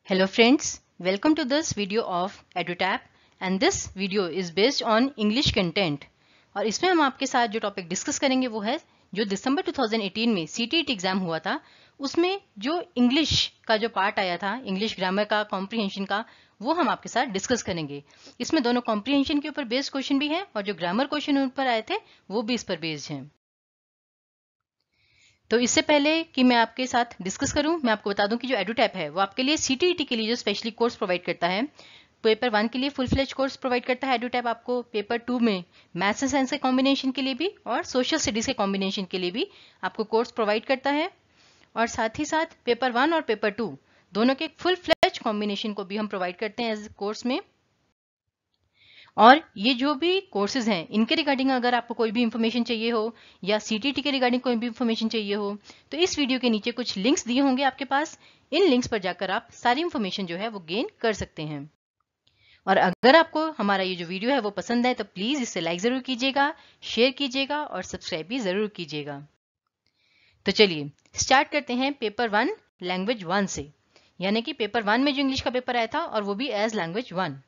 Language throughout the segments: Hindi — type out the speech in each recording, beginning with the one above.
Hello friends, welcome to this video of EduTap and this video is based on English content और इसमें हम आपके साथ जो टॉपिक डिस्कस करेंगे वो है जो दिसंबर 2018 में CTET एग्जाम हुआ था उसमें जो इंग्लिश का जो पार्ट आया था, इंग्लिश ग्रामर का, कॉम्प्रिहेंशन का, वो हम आपके साथ डिस्कस करेंगे। इसमें दोनों कॉम्प्रिहेंशन के ऊपर बेस्ड क्वेश्चन भी हैं और जो ग्रामर क्वेश्चन उन पर आए थे वो भी इस पर बेस्ड हैं। तो इससे पहले कि मैं आपके साथ डिस्कस करूं, मैं आपको बता दूं कि जो एडुटैप है वो आपके लिए CTET के लिए जो स्पेशली कोर्स प्रोवाइड करता है। पेपर 1 के लिए फुल फ्लेज कोर्स प्रोवाइड करता है एडुटैप आपको, पेपर 2 में मैथ्स एंड साइंस के कॉम्बिनेशन के लिए भी और सोशल स्टडीज के कॉम्बिनेशन के लिए भी आपको कोर्स प्रोवाइड करता है। और साथ ही साथ पेपर 1 और पेपर 2 दोनों के फुल फ्लेज कॉम्बिनेशन को भी हम प्रोवाइड करते हैं एज कोर्स में। और ये जो भी कोर्सेज हैं इनके रिगार्डिंग अगर आपको कोई भी इंफॉर्मेशन चाहिए हो या CTET के रिगार्डिंग कोई भी इंफॉर्मेशन चाहिए हो तो इस वीडियो के नीचे कुछ लिंक्स दिए होंगे आपके पास। इन लिंक्स पर जाकर आप सारी इंफॉर्मेशन जो है वो गेन कर सकते हैं। और अगर आपको हमारा ये जो वीडियो है वो पसंद है तो प्लीज इसे लाइक जरूर कीजिएगा, शेयर कीजिएगा और सब्सक्राइब भी जरूर कीजिएगा। तो चलिए स्टार्ट करते हैं पेपर 1 लैंग्वेज 1 से, यानी कि पेपर 1 में जो इंग्लिश का पेपर आया था और वो भी एज लैंग्वेज 1।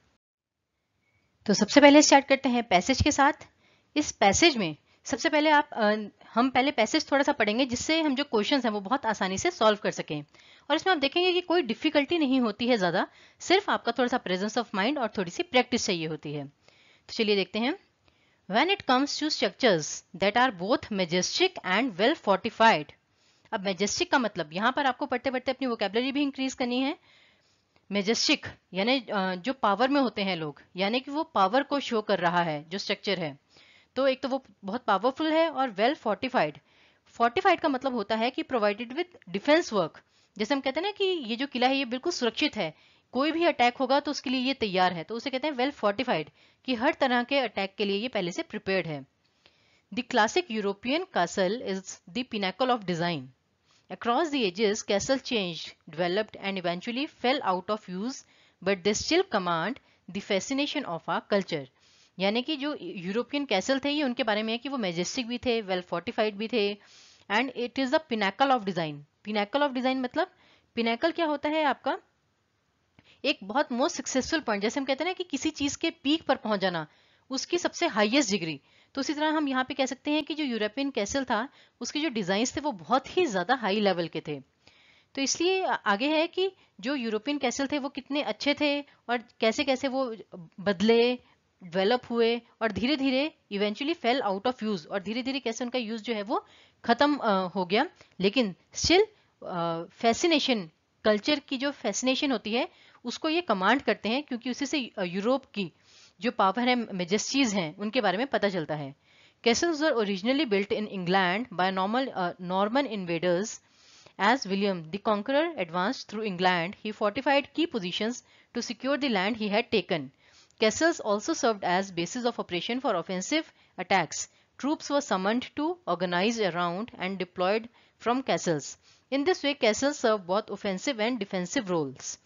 तो सबसे पहले स्टार्ट करते हैं पैसेज के साथ। इस पैसेज में सबसे पहले हम पहले पैसेज थोड़ा सा पढ़ेंगे जिससे हम जो क्वेश्चंस हैं वो बहुत आसानी से सॉल्व कर सकें। और इसमें आप देखेंगे कि कोई डिफिकल्टी नहीं होती है ज़्यादा, सिर्फ आपका थोड़ा सा प्रेजेंस ऑफ माइंड और थोड़ी सी प्रैक्टिस चाहिए होती है। तो चलिए देखते हैं। When it comes to structures that are both majestic and well fortified। अब मैजेस्टिक का मतलब यहाँ पर आपको पढ़ते पढ़ते अपनी वोकेबलरी भी इंक्रीज करनी है। मेजेस्टिक यानी जो पावर में होते हैं लोग, यानी कि वो पावर को शो कर रहा है जो स्ट्रक्चर है। तो एक तो वो बहुत पावरफुल है और वेल फोर्टिफाइड। फोर्टिफाइड का मतलब होता है कि प्रोवाइडेड विद डिफेंस वर्क। जैसे हम कहते हैं ना कि ये जो किला है ये बिल्कुल सुरक्षित है, कोई भी अटैक होगा तो उसके लिए ये तैयार है, तो उसे कहते हैं वेल फोर्टिफाइड, कि हर तरह के अटैक के लिए ये पहले से प्रिपेयर्ड है। The classic European castle is the Pinnacle of design. Across the ages, castles changed, developed, and eventually fell out of use, but they still command the fascination of our culture। यानी कि जो यूरोपियन कैसल थे ये उनके बारे में है कि वो मेजेस्टिक भी थे, वेल फोर्टिफाइड भी थे, and it is the Pinnacle of design. Pinnacle of design मतलब पिनाकल क्या होता है आपका, एक बहुत मोस्ट सक्सेसफुल पॉइंट। जैसे हम कहते हैं ना कि किसी चीज के पीक पर पहुंच जाना, उसकी सबसे हाईएस्ट डिग्री। तो उसी तरह हम यहाँ पे कह सकते हैं कि जो यूरोपियन कैसल था उसके जो डिजाइन थे वो बहुत ही ज्यादा हाई लेवल के थे। तो इसलिए आगे है कि जो यूरोपियन कैसल थे वो कितने अच्छे थे और कैसे कैसे वो बदले, डेवलप हुए और धीरे धीरे eventually fail out of use, और धीरे धीरे कैसे उनका यूज जो है वो खत्म हो गया। लेकिन स्टिल फैसिनेशन, कल्चर की जो फैसिनेशन होती है उसको ये कमांड करते हैं, क्योंकि उसी से यूरोप की जो पावर है, मेजेस्टीज हैं, उनके बारे में पता चलता है। Castles were originally built in England by Norman invaders. As William the Conqueror advanced through England, he fortified key positions to secure the land he had taken. Castles also served as bases of operation for offensive attacks. Troops were summoned to organize around and deployed from castles. In this way, castles served both offensive and defensive roles.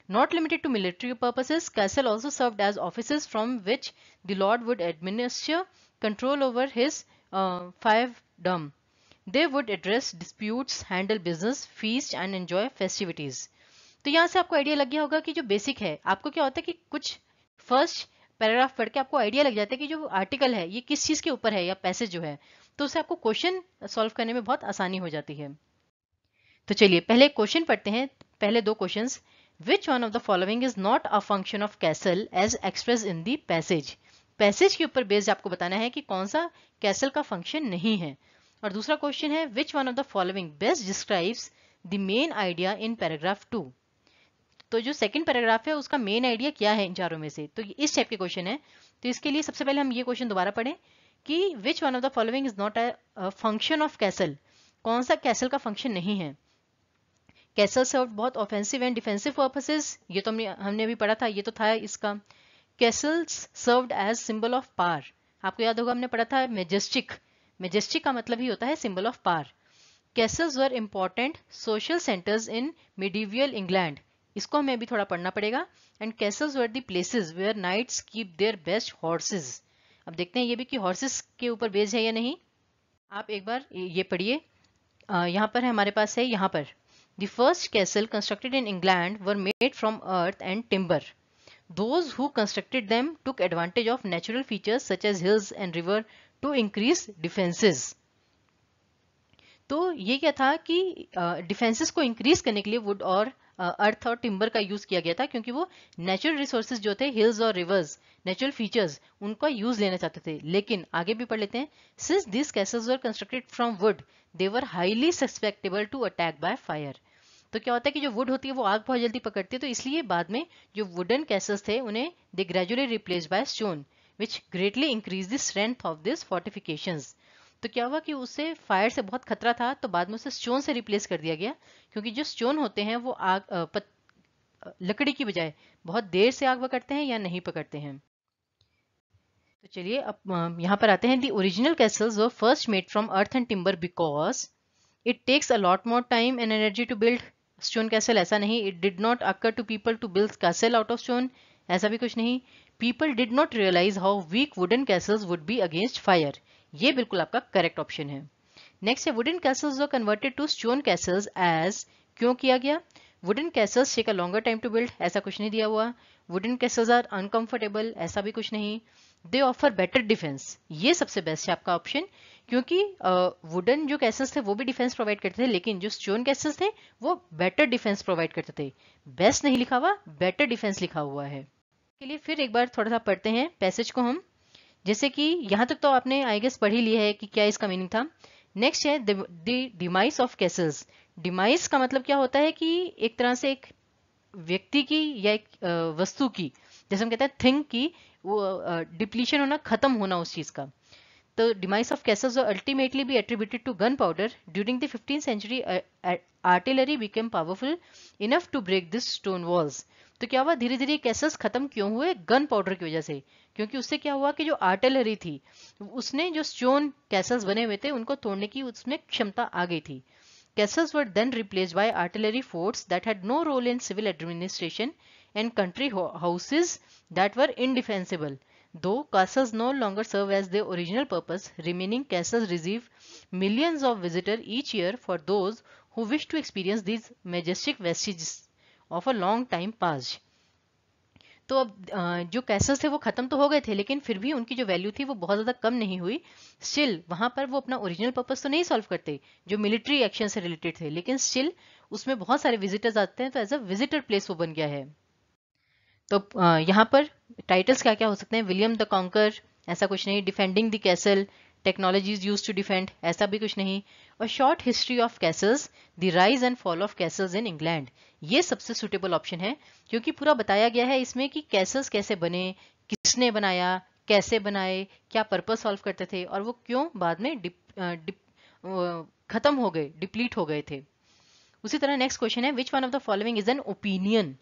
Not limited to military purposes, castles also served as offices from which the lord would administer control over his fiefdom. They would address disputes, handle business, feast and enjoy festivities. तो यहाँ से आपको आइडिया लग गया होगा कि जो बेसिक है, आपको क्या होता है कि कुछ फर्स्ट पैराग्राफ पढ़ के आपको आइडिया लग जाता है कि जो आर्टिकल है ये किस चीज के ऊपर है या पैसेज जो है, तो उससे आपको क्वेश्चन सॉल्व करने में बहुत आसानी हो जाती है। तो चलिए पहले क्वेश्चन पढ़ते हैं, पहले दो questions. Which one of the following is not a function of castle as expressed in the passage? Passage के ऊपर बेस्ड आपको बताना है कि कौन सा कैसल का फंक्शन नहीं है। और दूसरा क्वेश्चन है which one of the following best describes the main idea in paragraph 2? तो जो सेकंड पैराग्राफ है उसका मेन आइडिया क्या है इन चारों में से, तो इस टाइप के क्वेश्चन है। तो इसके लिए सबसे पहले हम ये क्वेश्चन दोबारा पढ़ें कि which one of the following is not a function of castle, कौन सा कैसल का फंक्शन नहीं है। कैसल सर्व बहुत ऑफेंसिव एंड डिफेंसिव पर्पसेस, ये तो हमने अभी पढ़ा था, ये तो था इसका। Castles served as symbol of power, आपको याद होगा हमने पढ़ा था मेजेस्टिक, मेजेस्टिक का मतलब ही होता है symbol of power. Castles were important social centres in medieval England, इसको हमें अभी थोड़ा पढ़ना पड़ेगा। And castles were the places where knights keep their best horses. अब देखते हैं ये भी कि हॉर्सेस के ऊपर बेस्ड है या नहीं। आप एक बार ये पढ़िए, यहाँ पर है हमारे पास है, यहाँ पर The first castle constructed in England were made from earth and timber. Those who constructed them took advantage of natural features such as hills and river to increase defenses. तो ये क्या था कि डिफेंसेस को इंक्रीज करने के लिए वुड और अर्थ और टिम्बर का यूज किया गया था, क्योंकि वो नेचुरल रिसोर्सेज जो थे, हिल्स और रिवर्स, नेचुरल फीचर्स, उनका यूज लेना चाहते थे. लेकिन आगे भी पढ़ लेते हैं. Since this castles were constructed from wood they were highly suspectable to attack by fire. तो क्या होता है कि जो वुड होती है वो आग बहुत जल्दी पकड़ती है, तो इसलिए बाद में जो वुडन कैसल्स थे उन्हें they gradually replaced by stone which greatly increase the strength of this fortifications. तो क्या हुआ कि उससे फायर से बहुत खतरा था, तो बाद में उसे स्टोन से रिप्लेस कर दिया गया, क्योंकि जो स्टोन होते हैं वो लकड़ी की बजाय बहुत देर से आग पकड़ते हैं या नहीं पकड़ते हैं. तो चलिए अब यहाँ पर आते हैं. The original castles were first made from earth and timber because it takes a lot more time and energy to build stone castle. ऐसा नहीं. It did not occur to people to build castle out of stone. ऐसा भी कुछ नहीं. People did not realise how weak wooden castles would be against fire. ये बिल्कुल आपका करेक्ट ऑप्शन है. नेक्स्ट है wooden castles were converted to stone castles as. क्यों किया गया? Wooden castles take a longer time to build. ऐसा कुछ नहीं दिया हुआ. Wooden castles are uncomfortable. ऐसा भी कुछ नहीं. They offer better defence. ये सबसे बेस्ट है आपका ऑप्शन, क्योंकि वुडन जो कैसल्स थे वो भी डिफेंस प्रोवाइड करते थे, लेकिन जो स्टोन कैसल्स थे वो बेटर डिफेंस प्रोवाइड करते थे. बेस्ट नहीं लिखा हुआ, बेटर डिफेंस लिखा हुआ है. के लिए फिर एक बार थोड़ा सा पढ़ते हैं पैसेज को हम. जैसे कि यहाँ तक तो आपने आई गेस पढ़ ही लिया है कि क्या इसका मीनिंग था. नेक्स्ट है the demise of Castle's. Demise का मतलब क्या होता है कि एक तरह से एक व्यक्ति की या एक वस्तु की, जैसे हम कहते हैं थिंग की, वो डिप्लीशन होना, खत्म होना उस चीज का. The demise of castles will ultimately be attributed to gunpowder. During the 15th century, artillery became powerful enough to break these stone walls. तो क्या हुआ, धीरे धीरे कैसल्स खत्म क्यों हुए? गन पाउडर की वजह से. क्योंकि उससे क्या हुआ कि जो आर्टिलरी थी उसने जो स्टोन कैसल्स बने हुए थे उनको तोड़ने की उसमें क्षमता आ गई थी. Castles were then replaced by artillery forts that had no role in civil administration and country houses that were indefensible. Though castles no longer serve as their original purpose, remaining castles receive millions of visitors each year for those who wish to experience these majestic vestiges of a long time past. तो अब जो कैसल्स थे वो खत्म तो हो गए थे, लेकिन फिर भी उनकी जो वैल्यू थी वो बहुत ज़्यादा कम नहीं हुई. स्टिल वहाँ पर वो अपना ओरिजिनल पर्पस तो नहीं सॉल्व करते जो मिलिट्री एक्शन से रिलेटेड थे, लेकिन स्टिल उसमें बहुत सारे विजिटर्स आते हैं, तो एज अ विजिटर प्लेस वो बन गया है. तो यहाँ पर टाइटल्स क्या क्या हो सकते हैं? विलियम द कॉन्कर, ऐसा कुछ नहीं. Defending the castle, technologies use to defend, ऐसा भी कुछ नहीं. और short history of castles, the rise and fall of castles in England. ये सबसे सुटेबल ऑप्शन है, क्योंकि पूरा बताया गया है इसमें कि कैसल्स कैसे बने, किसने बनाया, कैसे बनाए, क्या पर्पस सॉल्व करते थे, और वो क्यों बाद में खत्म हो गए, डिप्लीट हो गए थे. उसी तरह नेक्स्ट क्वेश्चन है, which one of the following is an opinion.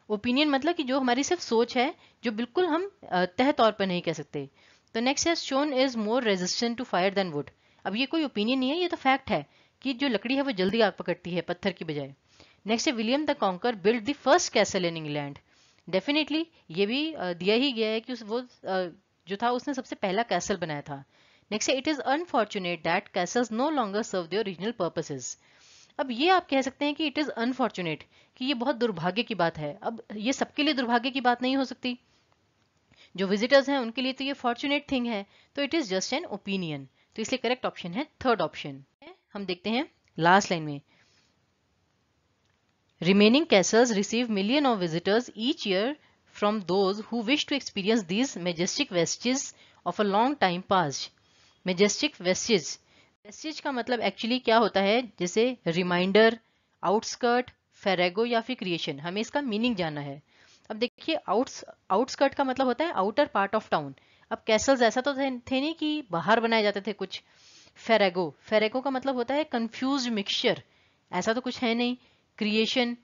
Opinion मतलब कि जो हमारी सिर्फ सोच है, जो बिल्कुल हम तह तौर पर नहीं कह सकते. तो नेक्स्ट है, stone is more resistant to fire than wood. अब ये कोई ओपिनियन नहीं है, ये तो फैक्ट है कि जो लकड़ी है वो जल्दी आग पकड़ती है पत्थर की बजाय. नेक्स्ट है, William the conquer build the first castle in England. Definitely ये भी दिया ही गया है कि वो जो था उसने सबसे पहला कैसल बनाया था. नेक्स्ट है, it is unfortunate that castles no longer serve their original purposes. अब ये आप कह सकते हैं कि इट इज अनफॉर्चुनेट, कि ये बहुत दुर्भाग्य की बात है. अब ये सबके लिए दुर्भाग्य की बात नहीं हो सकती. जो विजिटर्स हैं उनके लिए तो ये फॉर्चुनेट थिंग है. तो it is just an opinion. तो इसलिए करेक्ट ऑप्शन है थर्ड ऑप्शन. हम देखते हैं लास्ट लाइन में, remaining castles receive million of visitors each year from those who wish to experience these majestic vestiges of a long time past. Majestic vestiges, vestiges का मतलब एक्चुअली क्या होता है, जैसे रिमाइंडर, आउटस्कर्ट, फेरेगो या फिर क्रिएशन. हमें इसका मीनिंग जानना है. अब देखिए, आउटस्कर्ट का मतलब होता है आउटर पार्ट ऑफ टाउन. अब कैसल्स ऐसा तो थे नहीं कि बाहर बनाए जाते थे कुछ. फेरेगो, फेरेगो का मतलब होता है कंफ्यूज मिक्सचर, ऐसा तो कुछ है नहीं. क्रिएशन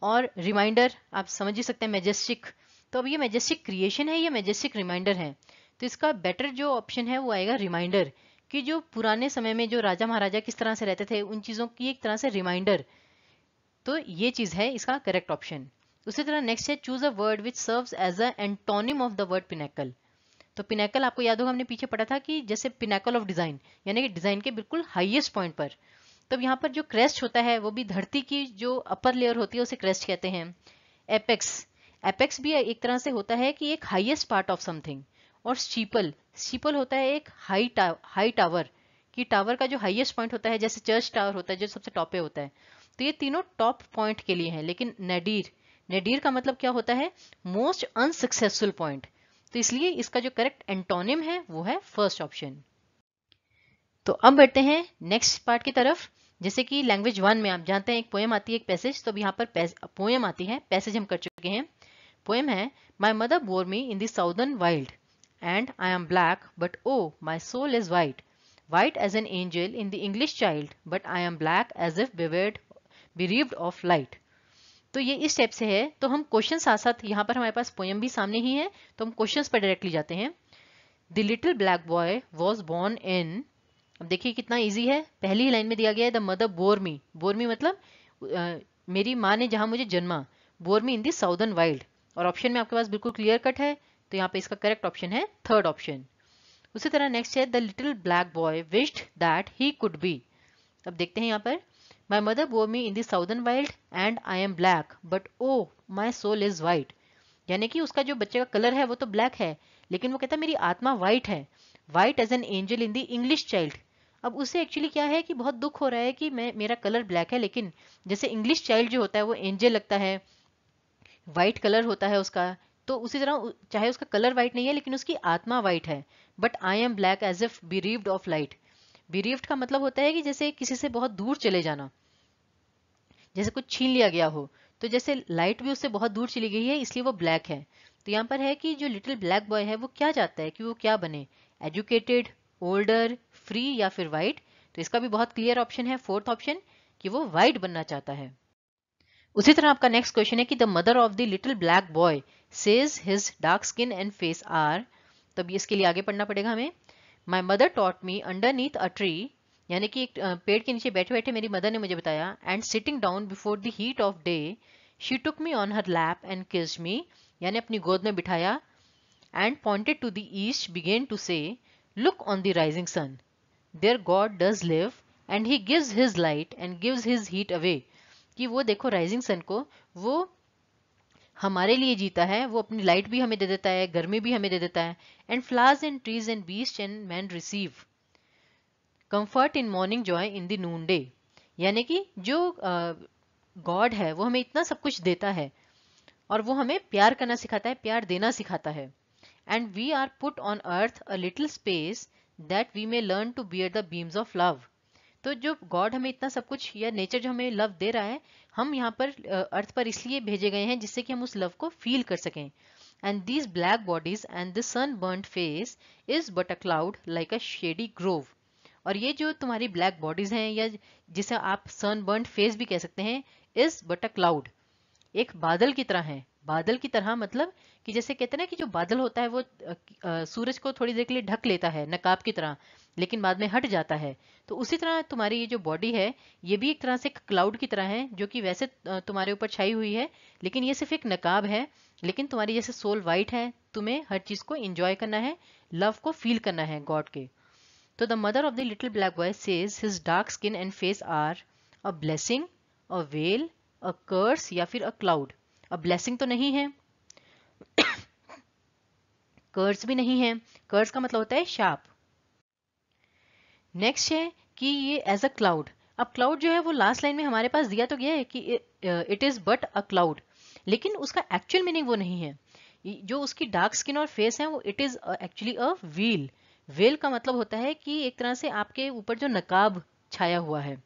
और रिमाइंडर आप समझ ही सकते हैं, मेजेस्टिक. तो अब ये मेजेस्टिक क्रिएशन है या मेजेस्टिक रिमाइंडर है? तो इसका बेटर जो ऑप्शन है वो आएगा रिमाइंडर, कि जो पुराने समय में जो राजा महाराजा किस तरह से रहते थे उन चीज़ों की एक तरह से रिमाइंडर. तो ये चीज़ है इसका करेक्ट ऑप्शन. उसी तरह नेक्स्ट है, choose a word which serves as a antonym of the word pinnacle. तो पिनेकल आपको याद होगा हमने पीछे पढ़ा था कि जैसे पिनेकल ऑफ डिजाइन, यानी कि डिजाइन के बिल्कुल हाईएस्ट पॉइंट पर. तो यहाँ पर जो क्रेस्ट होता है वो भी धरती की जो अपर लेयर होती है उसे क्रेस्ट कहते हैं। एपेक्स, एपेक्स भी एक तरह से होता है कि एक हाईएस्ट पार्ट ऑफ समथिंग। और स्टीपल, स्टीपल होता है एक हाई टावर, कि टावर का जो हाईएस्ट पॉइंट होता है, जैसे चर्च टावर होता है जो सबसे टॉप पे होता है। तो ये तीनों टॉप पॉइंट के लिए हैं। लेकिन नेडीर, नेडीर का मतलब क्या होता है? Most unsuccessful point. तो इसलिए इसका जो करेक्ट एंटोनिम है वो है फर्स्ट ऑप्शन। तो अब बढ़ते हैं नेक्स्ट पार्ट की तरफ। जैसे कि लैंग्वेज 1 में आप जानते हैं एक पोएम आती है, एक पैसेज। तो अब यहाँ पर पोएम आती है, पैसेज हम कर चुके हैं। पोएम है, my mother bore me in the southern wild and I am black but O my soul is white, white as an angel in the English child but I am black as if bereaved of light. तो ये इस टाइप से है। तो हम क्वेश्चन साथ साथ, यहाँ पर हमारे पास पोएम भी सामने ही है, तो हम क्वेश्चंस पर डायरेक्टली जाते हैं। The little black boy was born in, अब देखिए कितना इजी है। पहली लाइन में दिया गया है the mother bore me, bore me मतलब मेरी माँ ने जहां मुझे जन्मा, bore me in the southern wild. और ऑप्शन में आपके पास बिल्कुल क्लियर कट है, तो यहाँ पे इसका करेक्ट ऑप्शन है थर्ड ऑप्शन। उसी तरह नेक्स्ट है the little black boy wished that he could be. अब देखते हैं यहाँ पर, my mother bore me in the southern wild and I am black but O my soul is white. यानी कि उसका जो बच्चे का कलर है वो तो ब्लैक है, लेकिन वो कहता है मेरी आत्मा वाइट है, white as an angel in the English child. अब उसे एक्चुअली क्या है कि बहुत दुख हो रहा है कि मेरा कलर ब्लैक है, लेकिन जैसे इंग्लिश चाइल्ड जो होता है वो एंजल लगता है, वाइट कलर होता है उसका। तो उसी तरह चाहे उसका कलर वाइट नहीं है लेकिन उसकी आत्मा वाइट है। But I am black as if bereaved of light. bereaved का मतलब होता है कि जैसे किसी से बहुत दूर चले जाना, जैसे कुछ छीन लिया गया हो। तो जैसे लाइट भी उससे बहुत दूर चली गई है, इसलिए वो ब्लैक है। तो यहाँ पर है कि जो लिटिल ब्लैक बॉय है वो क्या चाहता है कि वो क्या बने, एजुकेटेड, ओल्डर, फ्री या फिर वाइट। तो इसका भी बहुत क्लियर ऑप्शन है फोर्थ ऑप्शन, कि वो वाइट बनना चाहता है। उसी तरह आपका नेक्स्ट क्वेश्चन है कि the mother of the little black boy says his dark skin and face are. तब इसके लिए आगे पढ़ना पड़ेगा हमें। My mother taught me underneath a tree, यानी कि एक पेड़ के नीचे बैठे बैठे मेरी मदर ने मुझे बताया, and sitting down before the heat of day she took me on her lap and kissed me, यानी अपनी गोद में बिठाया, and pointed to the east began to say look on the rising sun, there God does live and he gives his light and gives his heat away. कि वो देखो राइजिंग सन को, वो हमारे लिए जीता है, वो अपनी लाइट भी हमें दे देता है, गर्मी भी हमें दे देता है। And flowers and trees and beast and man receive comfort in morning joy in the Noon day. यानी कि जो गॉड है वो हमें इतना सब कुछ देता है और वो हमें प्यार करना सिखाता है, प्यार देना सिखाता है। And we are put on earth a little space that we may learn to bear the beams of love. तो जो गॉड हमें इतना सब कुछ, या नेचर जो हमें लव दे रहा है, हम यहाँ पर अर्थ पर इसलिए भेजे गए हैं जिससे कि हम उस लव को फील कर सकें। And these black bodies and the sun burned face is but a cloud like a shady grove. और ये जो तुम्हारी ब्लैक बॉडीज हैं, या जिसे आप सन बर्न्ड फेस भी कह सकते हैं, इज बट अ क्लाउड, एक बादल की तरह है। बादल की तरह मतलब कि जैसे कहते हैं ना कि जो बादल होता है वो सूरज को थोड़ी देर के लिए ढक लेता है नकाब की तरह, लेकिन बाद में हट जाता है। तो उसी तरह तुम्हारी ये जो बॉडी है ये भी एक तरह से क्लाउड की तरह है, जो कि वैसे तुम्हारे ऊपर छाई हुई है, लेकिन ये सिर्फ एक नकाब है। लेकिन तुम्हारी जैसे सोल वाइट है, तुम्हें हर चीज को एंजॉय करना है, लव को फील करना है गॉड के। तो the mother of the little black boy says his dark skin and face are a blessing, a well, a curse या फिर अ क्लाउड। अब ब्लेसिंग तो नहीं है, कर्स भी नहीं है। कर्स का मतलब होता है शाप। नेक्स्ट है कि ये एज अ क्लाउड। अब क्लाउड जो है वो लास्ट लाइन में हमारे पास दिया तो गया है कि it is but a cloud, लेकिन उसका एक्चुअल मीनिंग वो नहीं है। जो उसकी डार्क स्किन और फेस है वो it is actually a wheel. Wheel का मतलब होता है कि एक तरह से आपके ऊपर जो नकाब छाया हुआ है।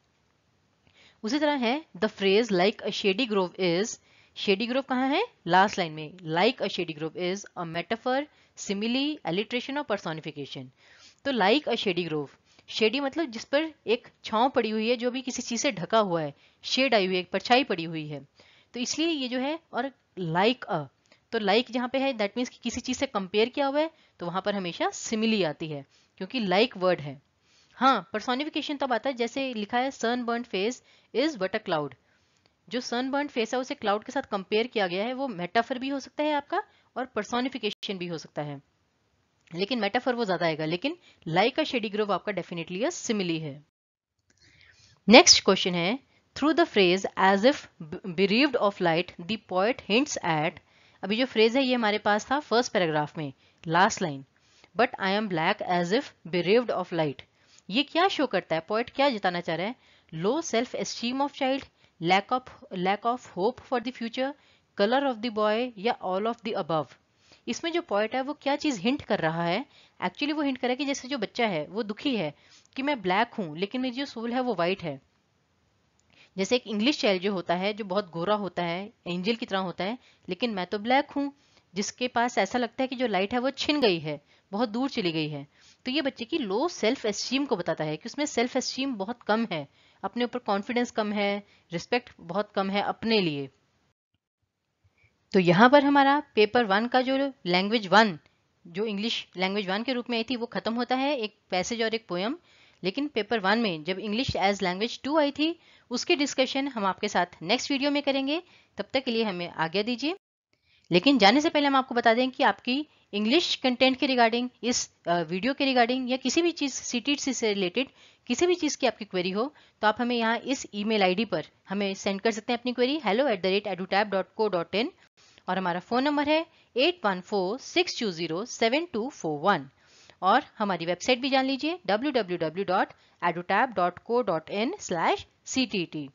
उसी तरह है the phrase like a shady Grove is, shady Grove कहाँ है, लास्ट लाइन में, like a shady Grove is a metaphor, simile, alliteration और पर्सोनिफिकेशन। तो like a shady Grove, shady मतलब जिस पर एक छांव पड़ी हुई है, जो भी किसी चीज से ढका हुआ है, शेड आई हुई है, एक परछाई पड़ी हुई है। तो इसलिए ये जो है, और लाइक अ, तो लाइक जहाँ पे है दैट मीन्स कि किसी चीज से कंपेयर किया हुआ है, तो वहां पर हमेशा सिमिली आती है, क्योंकि लाइक वर्ड है। हाँ, पर्सोनिफिकेशन तब आता है जैसे लिखा है sun burn face is but a cloud. जो सन बर्न फेस है उसे क्लाउड के साथ कंपेयर किया गया है, वो मेटाफर भी हो सकता है आपका और पर्सोनिफिकेशन भी हो सकता है, लेकिन मेटाफर वो ज्यादा आएगा। लेकिन लाइक अ शेडी ग्रोव आपका डेफिनेटली अ सिमिली है। नेक्स्ट क्वेश्चन है, through the phrase as if bereaved of light the poet hints at. अभी जो फ्रेज है ये हमारे पास था फर्स्ट पैराग्राफ में, last line, but I am black as if bereaved of light. ये क्या शो करता है, पोएट क्या जताना चाह रहा है? Low self esteem of child, lack of hope for the future, colour of the boy, या ऑल ऑफ द अबव। इसमें जो पोएट है वो क्या चीज हिंट कर रहा है? एक्चुअली वो हिंट कर रहा है कि जैसे जो बच्चा है वो दुखी है कि मैं ब्लैक हूं लेकिन मेरी जो सोल है वो वाइट है। जैसे एक इंग्लिश चाइल्ड जो होता है, जो बहुत गोरा होता है, एंजल की तरह होता है, लेकिन मैं तो ब्लैक हूँ, जिसके पास ऐसा लगता है कि जो लाइट है वो छिन गई है, बहुत दूर चली गई है। तो ये बच्चे की लो सेल्फ एस्टीम को बताता है कि उसमें सेल्फ एस्टीम बहुत कम है, अपने ऊपर कॉन्फिडेंस कम है, रिस्पेक्ट बहुत कम है अपने लिए। तो यहाँ पर हमारा पेपर 1 का जो लैंग्वेज 1, जो इंग्लिश लैंग्वेज 1 के रूप में आई थी, वो खत्म होता है, एक पैसेज और एक पोयम। लेकिन पेपर 1 में जब इंग्लिश एज लैंग्वेज 2 आई थी, उसकी डिस्कशन हम आपके साथ नेक्स्ट वीडियो में करेंगे। तब तक के लिए हमें आज्ञा दीजिए। लेकिन जाने से पहले हम आपको बता दें कि आपकी इंग्लिश कंटेंट के रिगार्डिंग, इस वीडियो के रिगार्डिंग, या किसी भी चीज़ सीटीटी से रिलेटेड किसी भी चीज़ की आपकी क्वेरी हो, तो आप हमें यहाँ इस ईमेल आईडी पर हमें सेंड कर सकते हैं अपनी क्वेरी, hello@edutap.co.in। और हमारा फ़ोन नंबर है 8146207241। और हमारी वेबसाइट भी जान लीजिए www.edutap.co.in/ctt।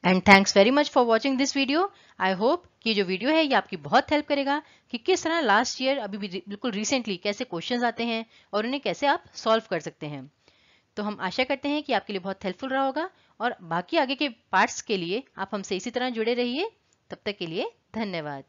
And thanks very much for watching this video. I hope कि जो वीडियो है ये आपकी बहुत हेल्प करेगा कि किस तरह लास्ट ईयर अभी भी बिल्कुल रिसेंटली कैसे क्वेश्चंस आते हैं और उन्हें कैसे आप सॉल्व कर सकते हैं। तो हम आशा करते हैं कि आपके लिए बहुत हेल्पफुल रहा होगा, और बाकी आगे के पार्ट्स के लिए आप हमसे इसी तरह जुड़े रहिए। तब तक के लिए धन्यवाद।